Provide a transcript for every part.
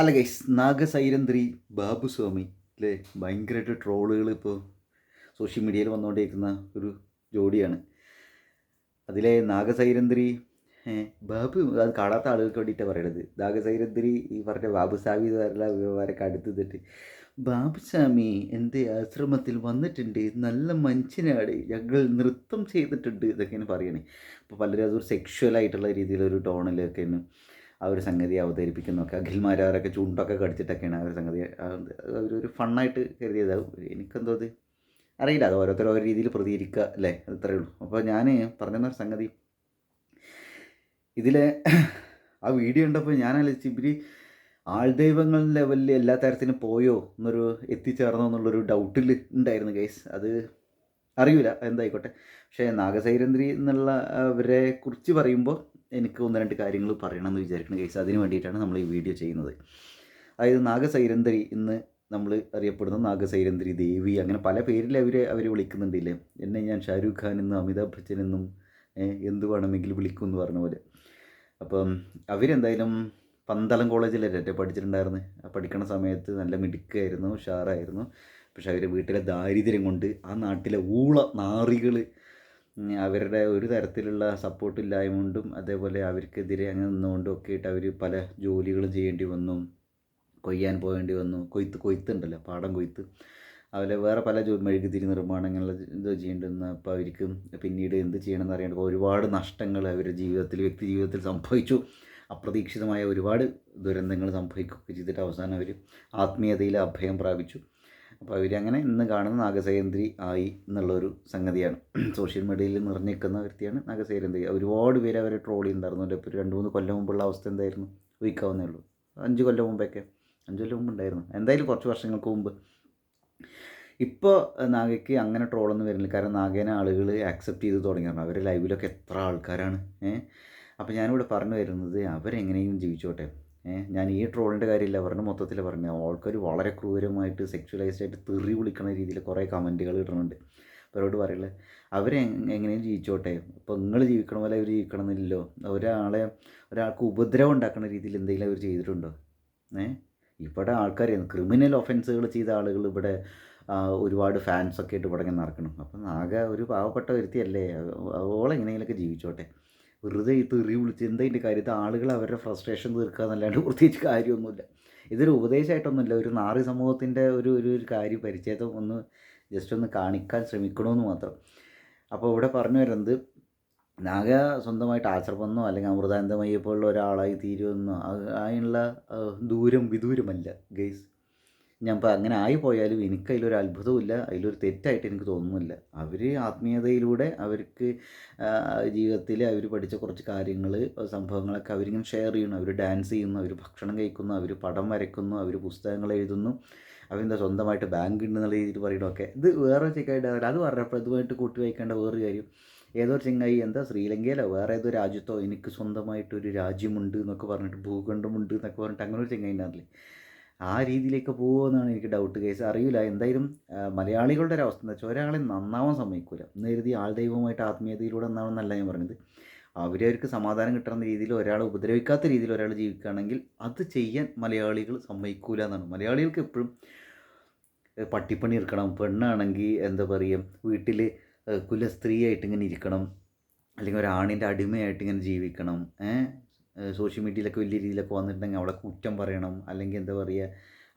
അല്ല ഗൈസ്, നാഗസൈരന്ധ്രി ബാബുസ്വാമി അല്ലേ, ഭയങ്കരമായിട്ട് ട്രോളുകൾ ഇപ്പോൾ സോഷ്യൽ മീഡിയയിൽ വന്നുകൊണ്ടിരിക്കുന്ന ഒരു ജോഡിയാണ്. അതിലെ നാഗസൈരന്ധ്രി ബാബു, അത് കാണാത്ത ആളുകൾക്ക് വേണ്ടിയിട്ടാണ് പറയണത്. നാഗസൈരന്ധ്രി ഈ പറഞ്ഞ ബാബുസ്വാമി എന്ന് പറഞ്ഞ വിവരമൊക്കെ അടുത്തിട്ട്, ബാബുസ്വാമി എൻ്റെ ആശ്രമത്തിൽ വന്നിട്ടുണ്ട്, നല്ല മനുഷ്യനാണ്, ഞങ്ങൾ നൃത്തം ചെയ്തിട്ടുണ്ട് ഇതൊക്കെയാണ് പറയണേ. അപ്പോൾ പലരും അതൊരു സെക്ഷുവലായിട്ടുള്ള രീതിയിലൊരു ടോണിലൊക്കെയാണ് ആ ഒരു സംഗതി അവതരിപ്പിക്കുന്നതൊക്കെ. അഖിൽമാരവരൊക്കെ ചുണ്ടൊക്കെ കടിച്ചിട്ടൊക്കെയാണ് ആ ഒരു സംഗതി അവരൊരു ഫണ്ണായിട്ട് കരുതിയതാവും. എനിക്കെന്തോ അത് അറിയില്ല, അത് ഓരോരുത്തർ ഓരോ രീതിയിൽ പ്രതികരിക്കുക അല്ലേ, അത് ഇത്രയേ ഉള്ളൂ. അപ്പോൾ ഞാൻ പറഞ്ഞൊരു സംഗതി, ഇതിലെ ആ വീഡിയോ കണ്ടപ്പോൾ ഞാൻ ആലോചിച്ച്, ഇവർ ആൾദൈവങ്ങൾ ലെവലിൽ എല്ലാ തരത്തിലും പോയോ എന്നൊരു എത്തിച്ചേർന്നോ എന്നുള്ളൊരു ഡൗട്ടിൽ ഉണ്ടായിരുന്നു ഗൈസ്. അത് അറിയില്ല എന്തായിക്കോട്ടെ. പക്ഷേ നാഗസൈരന്ധ്രി എന്നുള്ള അവരെ കുറിച്ച് പറയുമ്പോൾ എനിക്ക് ഒന്ന് രണ്ട് കാര്യങ്ങൾ പറയണമെന്ന് വിചാരിക്കുന്ന കേസ്. അതിന് വേണ്ടിയിട്ടാണ് നമ്മൾ ഈ വീഡിയോ ചെയ്യുന്നത്. അതായത് നാഗസൈരന്ധ്രി ഇന്ന് നമ്മൾ അറിയപ്പെടുന്ന നാഗസൈരന്ധ്രി ദേവി, അങ്ങനെ പല പേരിൽ അവർ വിളിക്കുന്നുണ്ടില്ലേ. എന്നെ ഞാൻ ഷാരൂഖ് ഖാൻ എന്നും അമിതാഭ് ബച്ചൻ എന്നും എന്ത് വേണമെങ്കിലും വിളിക്കും എന്ന് പറഞ്ഞ പോലെ. അപ്പം അവരെന്തായാലും പന്തളം കോളേജിലല്ലേ പഠിച്ചിട്ടുണ്ടായിരുന്നു. പഠിക്കുന്ന സമയത്ത് നല്ല മിടുക്കായിരുന്നു, ഉഷാറായിരുന്നു. പക്ഷെ അവർ വീട്ടിലെ ദാരിദ്ര്യം കൊണ്ട് ആ നാട്ടിലെ നാറികൾ അവരുടെ ഒരു തരത്തിലുള്ള സപ്പോർട്ടില്ലായ്മ കൊണ്ടും അതേപോലെ അവർക്കെതിരെ അങ്ങനെ നിന്നുകൊണ്ടും ഒക്കെ ആയിട്ട് അവർ പല ജോലികളും ചെയ്യേണ്ടി വന്നു, കൊയ്യാൻ പോകേണ്ടി വന്നു. കൊയ്ത്തുണ്ടല്ലോ, പാടം കൊയ്ത്ത്, അതുപോലെ വേറെ പല മെഴുകുതിരി നിർമ്മാണം അങ്ങനെയുള്ള ഇത് ചെയ്യേണ്ടി വന്നു. അപ്പോൾ അവർക്ക് പിന്നീട് എന്ത് ചെയ്യണമെന്ന് അറിയാണ്ട് ഒരുപാട് നഷ്ടങ്ങൾ അവരുടെ ജീവിതത്തിൽ, വ്യക്തി ജീവിതത്തിൽ സംഭവിച്ചു. അപ്രതീക്ഷിതമായ ഒരുപാട് ദുരന്തങ്ങൾ സംഭവിക്കുകയൊക്കെ ചെയ്തിട്ട് അവസാനം അവർ ആത്മീയതയിൽ അഭയം പ്രാപിച്ചു. അപ്പോൾ അവരങ്ങനെ ഇന്ന് കാണുന്ന നാഗസൈരന്ധ്രി ആയി എന്നുള്ളൊരു സംഗതിയാണ്. സോഷ്യൽ മീഡിയയിൽ നിറഞ്ഞിരിക്കുന്ന വ്യക്തിയാണ് നാഗസൈരന്ധ്രി. ഒരുപാട് പേര് അവരെ ട്രോൾ ചെയ്യുന്നുണ്ടായിരുന്നു. ഇപ്പോൾ 2-3 കൊല്ലം മുമ്പുള്ള അവസ്ഥ എന്തായിരുന്നു ഊഹിക്കാവുന്നേ ഉള്ളൂ. 5 കൊല്ലം മുമ്പൊക്കെ, 5 കൊല്ലം മുമ്പ് ഉണ്ടായിരുന്നു, എന്തായാലും കുറച്ച് വർഷങ്ങൾക്ക് മുമ്പ്. ഇപ്പോൾ നാഗയ്ക്ക് അങ്ങനെ ട്രോളൊന്നും വരുന്നില്ല, കാരണം നാഗേനെ ആളുകൾ ആക്സെപ്റ്റ് ചെയ്ത് തുടങ്ങിയിരുന്നു. അവരുടെ ലൈവിലൊക്കെ എത്ര ആൾക്കാരാണ്. അപ്പോൾ ഞാനിവിടെ പറഞ്ഞു വരുന്നത്, അവരെങ്ങനെയും ജീവിച്ചോട്ടെ. ഞാൻ ഈ ട്രോളിൻ്റെ കാര്യമില്ല പറഞ്ഞ്, മൊത്തത്തിൽ പറഞ്ഞു. ആൾക്കാർ വളരെ ക്രൂരമായിട്ട് സെക്ഷുവലൈസ്ഡ് ആയിട്ട് തെറി വിളിക്കുന്ന രീതിയിൽ കുറേ കമൻറ്റുകൾ ഇടുന്നുണ്ട്. അപ്പോൾ അവരോട് പറയുള്ളത്, എങ്ങനെയും ജീവിച്ചോട്ടെ. ഇപ്പോൾ നിങ്ങൾ ജീവിക്കണ പോലെ അവർ ജീവിക്കണം എന്നില്ലല്ലോ. ഒരാൾക്ക് ഉപദ്രവം ഉണ്ടാക്കുന്ന രീതിയിൽ എന്തെങ്കിലും അവർ ചെയ്തിട്ടുണ്ടോ? ഇവിടെ ആൾക്കാർ ക്രിമിനൽ ഒഫൻസുകൾ ചെയ്ത ആളുകൾ ഇവിടെ ഒരുപാട് ഫാൻസൊക്കെ ആയിട്ട് ഇവിടെ നടക്കണം. അപ്പം ആകെ ഒരു പാവപ്പെട്ട വ്യക്തിയല്ലേ, ഓളെങ്ങനെയെങ്കിലൊക്കെ ജീവിച്ചോട്ടെ. വെറുതെ ഈ തെറി വിളിച്ച് എന്താ ഇതിൻ്റെ കാര്യം? ഇത് ആളുകൾ അവരുടെ ഫ്രസ്ട്രേഷൻ തീർക്കുക എന്നല്ലാണ്ട് പ്രത്യേകിച്ച് കാര്യമൊന്നുമില്ല. ഇതൊരു ഉപദേശമായിട്ടൊന്നുമില്ല, ഒരു നാറി സമൂഹത്തിൻ്റെ ഒരു കാര്യം പരിച്ഛേദം ഒന്ന് ജസ്റ്റ് ഒന്ന് കാണിക്കാൻ ശ്രമിക്കണമെന്ന് മാത്രം. അപ്പോൾ ഇവിടെ പറഞ്ഞു വരുന്നത്, നാഗ സ്വന്തമായിട്ട് ആശ്രമമെന്നോ അല്ലെങ്കിൽ അമൃതാനന്ദമയ്യപ്പോലുള്ള ഒരാളായി തീരുമെന്നോ അതിനുള്ള വിദൂരമല്ല ഗെയ്സ്. ഞാൻ ഇപ്പോൾ അങ്ങനെ ആയിപ്പോയാലും എനിക്കതിലൊരു അത്ഭുതമില്ല, അതിലൊരു തെറ്റായിട്ട് എനിക്ക് തോന്നുന്നില്ല. അവർ ആത്മീയതയിലൂടെ അവർക്ക് ജീവിതത്തിൽ അവർ പഠിച്ച കുറച്ച് കാര്യങ്ങൾ, സംഭവങ്ങളൊക്കെ അവരിങ്ങനെ ഷെയർ ചെയ്യുന്നു. അവർ ഡാൻസ് ചെയ്യുന്നു, അവർ ഭക്ഷണം കഴിക്കുന്നു, അവർ പടം വരയ്ക്കുന്നു, അവർ പുസ്തകങ്ങൾ എഴുതുന്നു, അവരെന്താ സ്വന്തമായിട്ട് ബാങ്ക് ഉണ്ടെന്നുള്ള രീതിയിൽ പറയണമൊക്കെ. ഇത് വേറെ ചെക്കായിട്ട് അത് പറഞ്ഞപ്പോൾ ഇതുമായിട്ട് കൂട്ടി വായിക്കേണ്ട വേറൊരു കാര്യം, ഏതോ ഒരു ചെങ്ങായി എന്താ ശ്രീലങ്കയിലോ വേറെ ഏതോ രാജ്യത്തോ എനിക്ക് സ്വന്തമായിട്ടൊരു രാജ്യമുണ്ട് എന്നൊക്കെ പറഞ്ഞിട്ട്, ഭൂഖണ്ഡമുണ്ട് എന്നൊക്കെ പറഞ്ഞിട്ട് അങ്ങനെ ഒരു ചെങ്ങായി ഉണ്ടാവില്ലേ. ആ രീതിയിലേക്ക് പോകുമെന്നാണ് എനിക്ക് ഡൗട്ട് കേസ്. അറിയില്ല എന്തായാലും. മലയാളികളുടെ ഒരു അവസ്ഥ എന്താ വെച്ചാൽ, ഒരാളെ നന്നാവാൻ സമ്മതിക്കില്ല എന്ന് കരുതി ആൾദൈവമായിട്ട് ആത്മീയതയിലൂടെ നന്നാവുമെന്നല്ല ഞാൻ പറഞ്ഞത്. അവർക്ക് സമാധാനം കിട്ടുന്ന രീതിയിൽ, ഒരാളെ ഉപദ്രവിക്കാത്ത രീതിയിൽ ഒരാൾ ജീവിക്കുകയാണെങ്കിൽ അത് ചെയ്യാൻ മലയാളികൾ സമ്മതിക്കൂല എന്നാണ്. മലയാളികൾക്ക് എപ്പോഴും പട്ടിപ്പണി എടുക്കണം, പെണ്ണാണെങ്കിൽ എന്താ പറയുക വീട്ടിൽ കുലസ്ത്രീയായിട്ട് ഇങ്ങനെ ഇരിക്കണം, അല്ലെങ്കിൽ ഒരാണിൻ്റെ അടിമയായിട്ട് ഇങ്ങനെ ജീവിക്കണം. സോഷ്യൽ മീഡിയയിലൊക്കെ വലിയ രീതിയിലൊക്കെ വന്നിട്ടുണ്ടെങ്കിൽ അവളെ കുറ്റം പറയണം, അല്ലെങ്കിൽ എന്താ പറയുക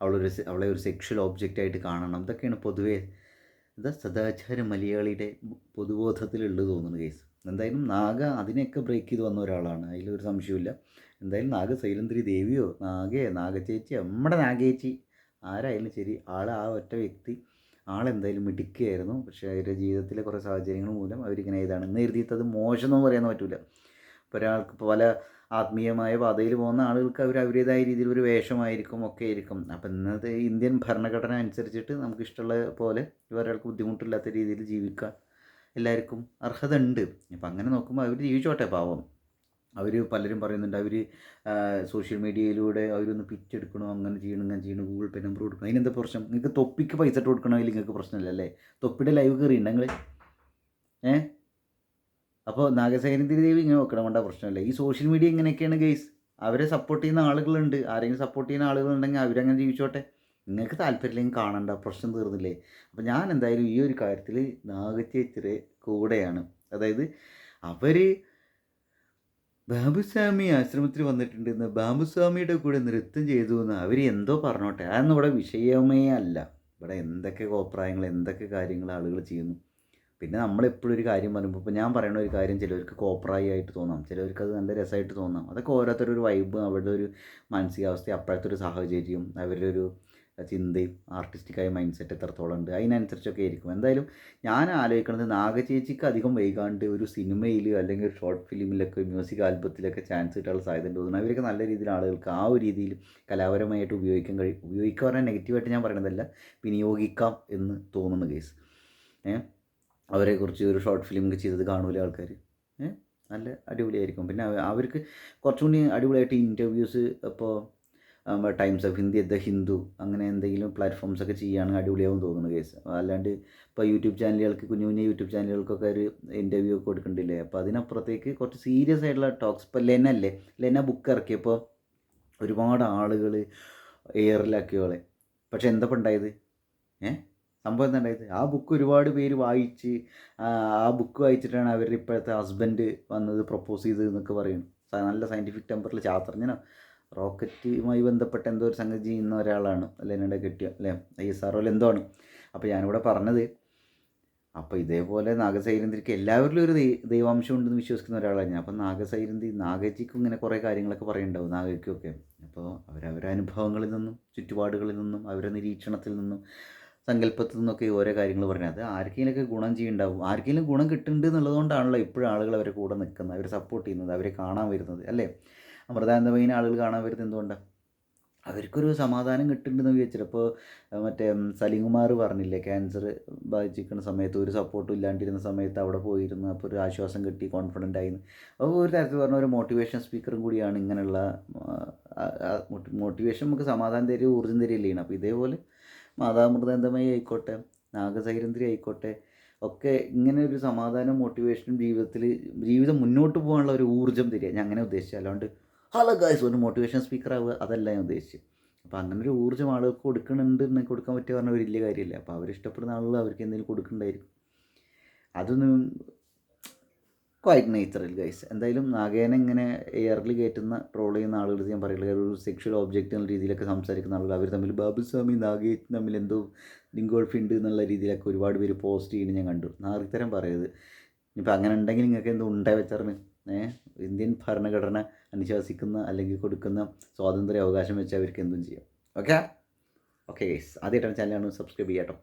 അവളെ ഒരു സെക്ഷൽ ഒബ്ജക്റ്റായിട്ട് കാണണം. ഇതൊക്കെയാണ് പൊതുവേ സദാചാര മലയാളിയുടെ പൊതുബോധത്തിലുള്ളത് തോന്നുന്നു കേസ്. എന്തായാലും നാഗ അതിനെയൊക്കെ ബ്രേക്ക് ചെയ്ത് വന്ന ഒരാളാണ്, അതിലൊരു സംശയമില്ല. എന്തായാലും നാഗസൈരന്ധ്രി ദേവിയോ നാഗചേച്ചിയോ നമ്മുടെ നാഗേച്ചി ആരായാലും ശരി, ആ ഒറ്റ വ്യക്തി ആളെന്തായാലും മിടുക്കിയായിരുന്നു. പക്ഷേ അവരുടെ ജീവിതത്തിലെ കുറേ സാഹചര്യങ്ങൾ മൂലം അവരിങ്ങനെ ഇതാണെന്ന് എഴുതിയിട്ട് അത് മോശമെന്നൊന്നും പറയാൻ പറ്റില്ല. ഇപ്പോൾ ഒരാൾക്ക് പല ആത്മീയമായ പാതയിൽ പോകുന്ന ആളുകൾക്ക് അവരുടേതായ രീതിയിൽ ഒരു വേഷമായിരിക്കും, ഒക്കെ ആയിരിക്കും. അപ്പം ഇന്നത്തെ ഇന്ത്യൻ ഭരണഘടന അനുസരിച്ചിട്ട് നമുക്ക് ഇഷ്ടമുള്ള പോലെ ഒരാൾക്ക് ബുദ്ധിമുട്ടില്ലാത്ത രീതിയിൽ ജീവിക്കാൻ എല്ലാവർക്കും അർഹത ഉണ്ട്. അപ്പം അങ്ങനെ നോക്കുമ്പോൾ അവർ ജീവിച്ചോട്ടെ, പാവം. അവർ പലരും പറയുന്നുണ്ട്, അവർ സോഷ്യൽ മീഡിയയിലൂടെ അവരൊന്ന് പിച്ചെടുക്കണോ, അങ്ങനെ ചെയ്യണം ഇങ്ങനെ ചെയ്യണം, ഗൂഗിൾ പേ നമ്പർ കൊടുക്കണം, അതിനെന്താ പ്രശ്നം? നിങ്ങൾക്ക് തൊപ്പിക്ക് പൈസ ഇട്ട് കൊടുക്കണമെങ്കിൽ നിങ്ങൾക്ക് പ്രശ്നമില്ല അല്ലേ? തൊപ്പിയുടെ ലൈവ് കയറിയുണ്ട് അപ്പോൾ നാഗസൈരന്ധ്രി ദേവി ഇങ്ങനെ വെക്കണം കൊണ്ടാ പ്രശ്നമല്ല. ഈ സോഷ്യൽ മീഡിയ ഇങ്ങനെയൊക്കെയാണ് ഗെയ്സ്. അവരെ സപ്പോർട്ട് ചെയ്യുന്ന ആളുകളുണ്ട്. ആരെങ്കിലും സപ്പോർട്ട് ചെയ്യുന്ന ആളുകളുണ്ടെങ്കിൽ അവരങ്ങനെ ജീവിച്ചോട്ടെ. നിങ്ങൾക്ക് താല്പര്യമില്ലെങ്കിൽ കാണണ്ട, പ്രശ്നം തീർന്നില്ലേ? അപ്പോൾ ഞാൻ എന്തായാലും ഈ ഒരു കാര്യത്തിൽ നാഗച്ചേച്ചിയുടെ കൂടെയാണ്. അതായത് അവർ ബാബുസ്വാമി ആശ്രമത്തിൽ വന്നിട്ടുണ്ടെന്ന്, ബാബുസ്വാമിയുടെ കൂടെ നൃത്തം ചെയ്തു എന്ന് അവർ എന്തോ പറഞ്ഞോട്ടെ. അതൊന്നും ഇവിടെ വിഷയമേ അല്ല. ഇവിടെ എന്തൊക്കെ കോപ്രായങ്ങൾ, എന്തൊക്കെ കാര്യങ്ങൾ ആളുകൾ ചെയ്യുന്നു. പിന്നെ നമ്മളെപ്പോഴും ഒരു കാര്യം പറയുമ്പോൾ, ഇപ്പോൾ ഞാൻ പറയുന്ന ഒരു കാര്യം ചിലവർക്ക് കോപ്രായി ആയിട്ട് തോന്നാം, ചിലവർക്ക് അത് നല്ല രസമായിട്ട് തോന്നാം. അതൊക്കെ ഓരോരുത്തരുടെ ഒരു വൈബ്, അവരുടെ ഒരു മാനസികാവസ്ഥ, അപ്പോഴത്തെ ഒരു സാഹചര്യം, അവരുടെ ഒരു ചിന്തയും ആർട്ടിസ്റ്റിക്കായ മൈൻഡ് സെറ്റ് എത്രത്തോളം ഉണ്ട്, അതിനനുസരിച്ചൊക്കെ ആയിരിക്കും. എന്തായാലും ഞാൻ ആലോചിക്കുന്നത്, നാഗചേച്ചിക്ക് അധികം വൈകാണ്ട് ഒരു സിനിമയിൽ അല്ലെങ്കിൽ ഒരു ഷോർട്ട് ഫിലിമിലൊക്കെ മ്യൂസിക് ആൽബത്തിലൊക്കെ ചാൻസ് കിട്ടാനുള്ള സാധ്യത ഉണ്ട് തോന്നുന്നു. അവരൊക്കെ നല്ല രീതിയിൽ ആളുകൾക്ക് ആ ഒരു രീതിയിൽ കലാപരമായിട്ട് ഉപയോഗിക്കാൻ പറഞ്ഞാൽ നെഗറ്റീവായിട്ട് ഞാൻ പറയണതല്ല, വിനിയോഗിക്കാം എന്ന് തോന്നുന്നു കേസ്. അവരെക്കുറിച്ച് ഒരു ഷോർട്ട് ഫിലിം ചെയ്തത് കാണൂല ആൾക്കാർ. നല്ല അടിപൊളിയായിരിക്കും. പിന്നെ അവർക്ക് കുറച്ചും കൂടി അടിപൊളിയായിട്ട് ഇൻ്റർവ്യൂസ് ഇപ്പോൾ times of Hindi, the Hindu, അങ്ങനെ എന്തെങ്കിലും പ്ലാറ്റ്ഫോംസൊക്കെ ചെയ്യുകയാണെങ്കിൽ അടിപൊളിയാവും തോന്നുന്നു കേസ്. അല്ലാണ്ട് ഇപ്പോൾ യൂട്യൂബ് ചാനലുകൾക്ക്, കുഞ്ഞു കുഞ്ഞു യൂട്യൂബ് ചാനലുകൾക്കൊക്കെ ഒരു ഇൻ്റർവ്യൂ ഒക്കെ കൊടുക്കണ്ടില്ലേ. അപ്പോൾ അതിനപ്പുറത്തേക്ക് കുറച്ച് സീരിയസ് ആയിട്ടുള്ള ടോക്സ്. ഇപ്പോൾ ലെന ബുക്ക് ഇറക്കിയപ്പോൾ ഒരുപാട് ആളുകൾ എയറിലാക്കിയോളെ. പക്ഷെ എന്താ ഉണ്ടായത്? സംഭവം എന്താ ഉണ്ടായത്? ആ ബുക്ക് ഒരുപാട് പേര് വായിച്ച്, ആ ബുക്ക് വായിച്ചിട്ടാണ് അവരുടെ ഇപ്പോഴത്തെ ഹസ്ബൻഡ് വന്നത്, പ്രപ്പോസ് ചെയ്തത് എന്നൊക്കെ പറയുന്നു. നല്ല സയൻറ്റിഫിക് ടെമ്പറിൽ ശാസ്ത്രജ്ഞനോ റോക്കറ്റുമായി ബന്ധപ്പെട്ട എന്തോ ഒരു സംഗതി ചെയ്യുന്ന ഒരാളാണ് ലെനയുടെ കെട്ടിയ, അല്ലേ, ISRO എന്തോ ആണ്. അപ്പോൾ ഞാനിവിടെ പറഞ്ഞത്, അപ്പോൾ ഇതേപോലെ നാഗസൈരന്ധ്രിക്ക് എല്ലാവരിലും ഒരു ദൈവാംശം ഉണ്ടെന്ന് വിശ്വസിക്കുന്ന ഒരാളാണ് ഞാൻ. അപ്പം നാഗജിക്കും ഇങ്ങനെ കുറേ കാര്യങ്ങളൊക്കെ പറയുന്നുണ്ടാവും, നാഗയ്ക്കൊക്കെ. അപ്പോൾ അവരവരുടെ അനുഭവങ്ങളിൽ നിന്നും ചുറ്റുപാടുകളിൽ നിന്നും അവരുടെ നിരീക്ഷണത്തിൽ നിന്നും സങ്കല്പത്തിൽ നിന്നൊക്കെ ഓരോ കാര്യങ്ങൾ പറഞ്ഞത്. അത് ആർക്കെങ്കിലുമൊക്കെ ഗുണം ചെയ്യുന്നുണ്ടാവും. ആർക്കെങ്കിലും ഗുണം കിട്ടുന്നുണ്ട് എന്നുള്ളതുകൊണ്ടാണല്ലോ ഇപ്പോഴും ആളുകൾ അവരെ കൂടെ നിൽക്കുന്നത്, അവരെ സപ്പോർട്ട് ചെയ്യുന്നത്, അവരെ കാണാൻ വരുന്നത്, അല്ലേ? അമൃതാനന്ദമയിനെ ആളുകൾ കാണാൻ വരുന്നത് എന്തുകൊണ്ടാണ്? അവർക്കൊരു സമാധാനം കിട്ടുന്നുണ്ടെന്ന് വിചാരിച്ചിട്ട്. അപ്പോൾ മറ്റേ സലീംകുമാർ പറഞ്ഞില്ലേ, ക്യാൻസർ ബാധിച്ചിരിക്കുന്ന സമയത്ത് ഒരു സപ്പോർട്ടും ഇല്ലാണ്ടിരുന്ന സമയത്ത് അവിടെ പോയിരുന്നു, അപ്പോൾ ഒരു ആശ്വാസം കിട്ടി, കോൺഫിഡൻ്റ് ആയിരുന്നു. അപ്പോൾ ഒരു തരത്തിൽ പറഞ്ഞ ഒരു മോട്ടിവേഷൻ സ്പീക്കറും കൂടിയാണ് ഇങ്ങനെയുള്ള മോട്ടിവേഷൻ, നമുക്ക് സമാധാനം തരിക, ഊർജ്ജം തരികയല്ലേ ചെയ്യണം. അപ്പോൾ ഇതേപോലെ മാതാമൃതാനന്ദമയി ആയിക്കോട്ടെ, നാഗസൈരന്ധ്രി ആയിക്കോട്ടെ, ഒക്കെ ഇങ്ങനെ ഒരു സമാധാനം, മോട്ടിവേഷനും ജീവിതം മുന്നോട്ട് പോകാനുള്ള ഒരു ഊർജ്ജം തരിക, ഞാൻ അങ്ങനെ ഉദ്ദേശിച്ചത്. അല്ലാണ്ട് ഹലോ ഗൈസ് ഒരു മോട്ടിവേഷൻ സ്പീക്കർ ആവുക, അതല്ല ഞാൻ ഉദ്ദേശിച്ചത്. അപ്പോൾ അങ്ങനെ ഒരു ഊർജ്ജം ആളുകൾക്ക് കൊടുക്കുന്നുണ്ട്, കൊടുക്കാൻ പറ്റുക പറഞ്ഞാൽ വലിയ കാര്യമില്ല. അപ്പോൾ അവരിഷ്ടപ്പെടുന്ന ആളുകൾ അവർക്ക് എന്തെങ്കിലും കൊടുക്കുന്നുണ്ടായിരിക്കും. അതൊന്നും ക്വൈറ്റ് നേച്ചറൽ ഗൈസ്. എന്തായാലും നാഗേനെ ഇങ്ങനെ എയറിൽ കയറ്റുന്ന, ട്രോൾ ചെയ്യുന്ന ആളുകൾ ഞാൻ പറയുന്നത്, ഒരു സെക്ഷൽ ഓബ്ജക്റ്റ് എന്ന രീതിയിലൊക്കെ സംസാരിക്കുന്ന ആളുകൾ, അവർ തമ്മിൽ ബാബുസ്വാമി നാഗേജ് തമ്മിൽ എന്തോ ലിങ്കോൾഫ് ഉണ്ട് എന്നുള്ള രീതിയിലൊക്കെ ഒരുപാട് പേര് പോസ്റ്റ് ചെയ്യുന്നത് ഞാൻ കണ്ടു. നാറിത്തരം പറയരുത്. ഇനിയിപ്പോൾ അങ്ങനെ ഉണ്ടെങ്കിൽ നിങ്ങൾക്ക് എന്തോ ഉണ്ടായി വെച്ചറിന് ഇന്ത്യൻ ഭരണഘടന അനുശാസിക്കുന്ന അല്ലെങ്കിൽ കൊടുക്കുന്ന സ്വാതന്ത്ര്യ അവകാശം വെച്ച് അവർക്ക് എന്തും ചെയ്യാം. ഓക്കെ ഗൈസ്, ആദ്യമായിട്ടാണ് ചാനൽ സബ്സ്ക്രൈബ് ചെയ്യാം കേട്ടോ.